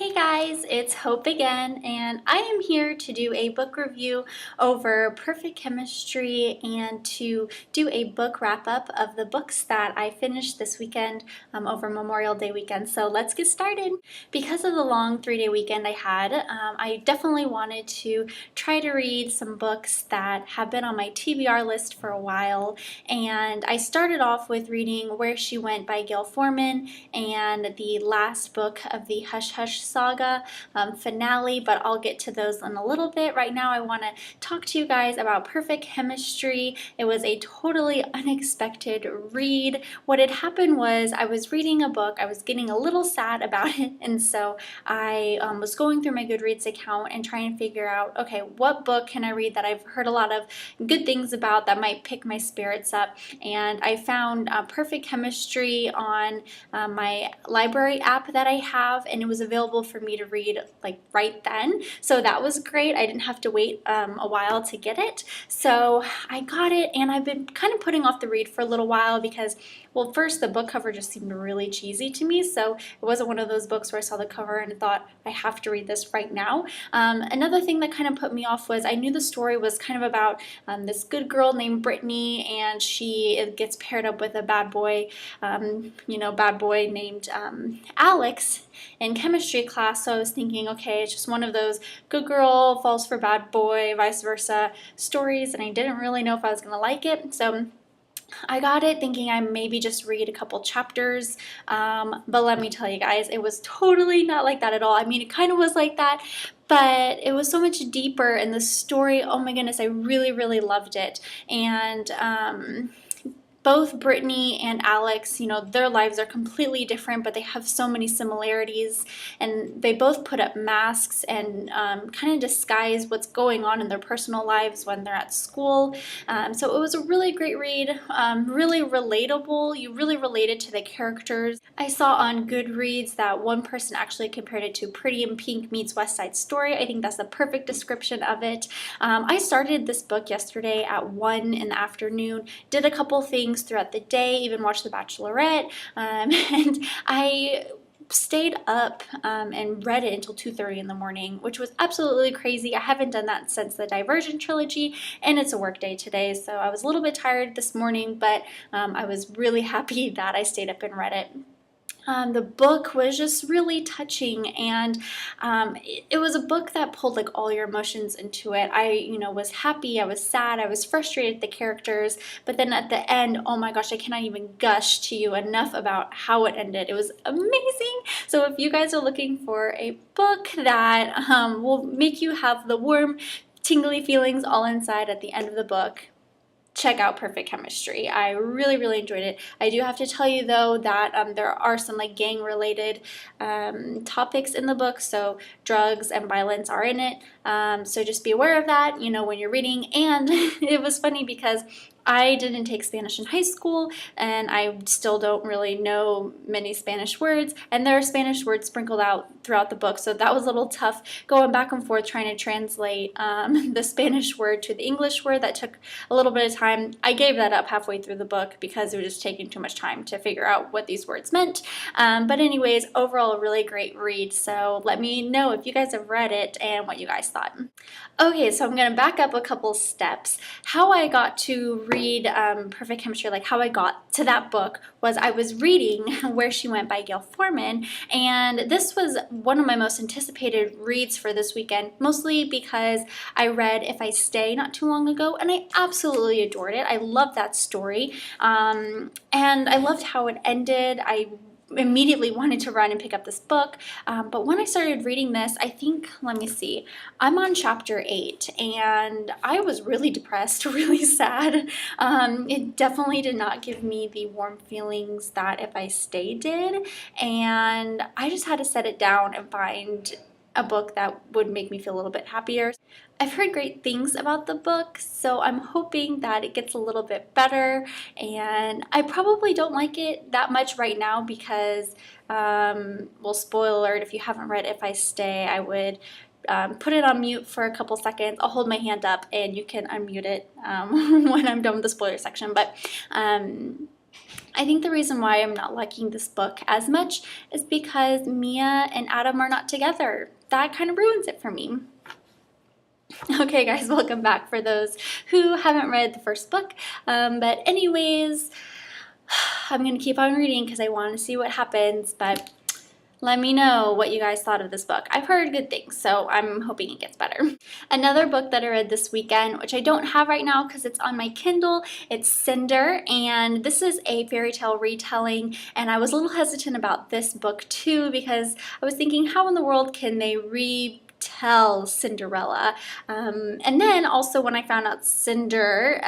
Hey guys, it's Hope again, and I am here to do a book review over Perfect Chemistry and to do a book wrap up of the books that I finished this weekend over Memorial Day weekend. So let's get started. Because of the long 3-day weekend I had, I definitely wanted to try to read some books that have been on my TBR list for a while, and I started off with reading Where She Went by Gail Forman and the last book of the Hush Hush Saga finale, but I'll get to those in a little bit. Right now I want to talk to you guys about Perfect Chemistry. It was a totally unexpected read. What had happened was I was reading a book, I was getting a little sad about it, and so I was going through my Goodreads account and trying to figure out, okay, what book can I read that I've heard a lot of good things about that might pick my spirits up, and I found Perfect Chemistry on my library app that I have, and it was available for me to read like right then. So that was great. I didn't have to wait a while to get it. So I got it, and I've been kind of putting off the read for a little while because, well, first the book cover just seemed really cheesy to me. So it wasn't one of those books where I saw the cover and thought I have to read this right now. Another thing that kind of put me off was I knew the story was kind of about this good girl named Brittany, and she gets paired up with a bad boy, bad boy named Alex in chemistry class. So I was thinking, okay, it's just one of those good girl falls for bad boy, vice versa stories, and I didn't really know if I was going to like it. So I got it thinking I maybe just read a couple chapters, but let me tell you guys, it was totally not like that at all. I mean, it kind of was like that, but it was so much deeper in the story. Oh my goodness, I really, really loved it. And both Brittany and Alex, their lives are completely different, but they have so many similarities, and they both put up masks and kind of disguise what's going on in their personal lives when they're at school. So it was a really great read, really relatable. You really related to the characters. I saw on Goodreads that one person actually compared it to Pretty in Pink meets West Side Story. I think that's a perfect description of it. I started this book yesterday at 1 in the afternoon, did a couple things throughout the day, even watched The Bachelorette, and I stayed up and read it until 2:30 in the morning, which was absolutely crazy. I haven't done that since the Divergent trilogy, and it's a work day today, so I was a little bit tired this morning, but I was really happy that I stayed up and read it. The book was just really touching, and it was a book that pulled like all your emotions into it. I, was happy, I was sad, I was frustrated at the characters, but then at the end, oh my gosh, I cannot even gush to you enough about how it ended. It was amazing. So if you guys are looking for a book that will make you have the warm, tingly feelings all inside at the end of the book, check out Perfect Chemistry. I really, really enjoyed it. I do have to tell you though that there are some like gang related topics in the book, so drugs and violence are in it. So just be aware of that, when you're reading. And it was funny because I didn't take Spanish in high school, and I still don't really know many Spanish words, and there are Spanish words sprinkled out throughout the book, so that was a little tough going back and forth trying to translate the Spanish word to the English word. That took a little bit of time. I gave that up halfway through the book because it was just taking too much time to figure out what these words meant. But anyways, overall a really great read, so let me know if you guys have read it and what you guys thought. Okay, so I'm going to back up a couple steps. How I got to read Perfect Chemistry, like how I got to that book, was I was reading Where She Went by Gail Forman, and this was one of my most anticipated reads for this weekend, mostly because I read If I Stay not too long ago, and I absolutely adored it. I loved that story, and I loved how it ended. I immediately wanted to run and pick up this book, but when I started reading this, I think, let me see, I'm on chapter 8, and I was really depressed, really sad. It definitely did not give me the warm feelings that If I Stay did, and I just had to set it down and find a book that would make me feel a little bit happier. I've heard great things about the book, so I'm hoping that it gets a little bit better, and I probably don't like it that much right now because, well, spoiler alert, if you haven't read If I Stay, I would put it on mute for a couple seconds. I'll hold my hand up and you can unmute it when I'm done with the spoiler section, but I think the reason why I'm not liking this book as much is because Mia and Adam are not together. That kind of ruins it for me. Okay, guys, welcome back for those who haven't read the first book. But anyways, I'm going to keep on reading because I want to see what happens, but let me know what you guys thought of this book. I've heard good things, so I'm hoping it gets better. Another book that I read this weekend, which I don't have right now because it's on my Kindle, it's Cinder, and this is a fairy tale retelling, and I was a little hesitant about this book too because I was thinking, how in the world can they retell Cinderella? And then also when I found out Cinder,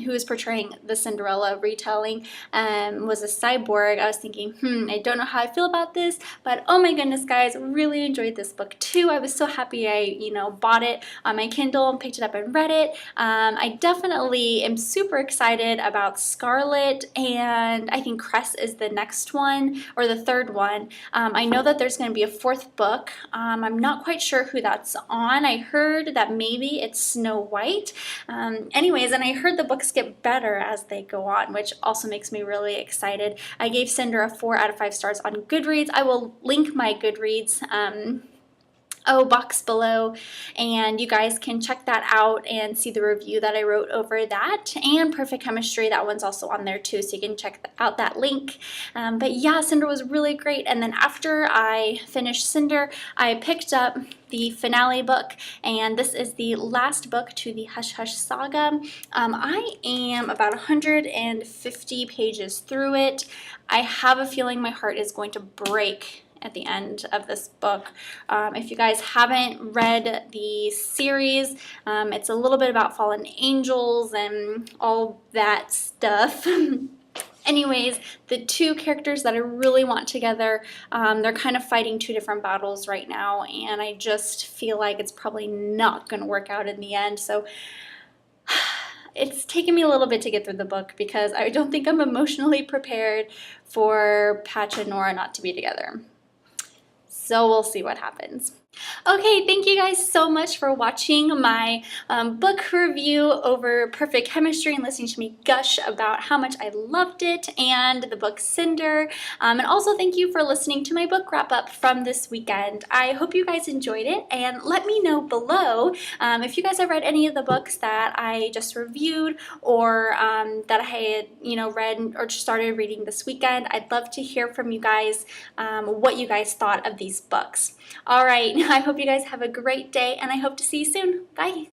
who is portraying the Cinderella retelling, was a cyborg, I was thinking, I don't know how I feel about this, but oh my goodness, guys, really enjoyed this book too. I was so happy I, bought it on my Kindle and picked it up and read it. I definitely am super excited about Scarlet, and I think Cress is the next one, or the third one. I know that there's going to be a fourth book. I'm not quite sure who that's on. I heard that maybe it's Snow White. Anyways, and I heard the books get better as they go on, which also makes me really excited. I gave Cinder a 4 out of 5 stars on Goodreads. I will link my Goodreads box below, and you guys can check that out and see the review that I wrote over that, and Perfect Chemistry, that one's also on there too, so you can check out that link. But yeah, Cinder was really great, and then after I finished Cinder, I picked up the finale book, and this is the last book to the Hush Hush saga. I am about 150 pages through it. I have a feeling my heart is going to break at the end of this book. If you guys haven't read the series, it's a little bit about fallen angels and all that stuff. Anyways, the two characters that I really want together, they're kind of fighting two different battles right now, and I just feel like it's probably not going to work out in the end. So it's taken me a little bit to get through the book because I don't think I'm emotionally prepared for Patch and Nora not to be together. So we'll see what happens. Okay, thank you guys so much for watching my book review over Perfect Chemistry and listening to me gush about how much I loved it and the book Cinder. And also thank you for listening to my book wrap up from this weekend. I hope you guys enjoyed it, and let me know below if you guys have read any of the books that I just reviewed, or that I had read or just started reading this weekend. I'd love to hear from you guys what you guys thought of these books. All right, I hope you guys have a great day, and I hope to see you soon. Bye.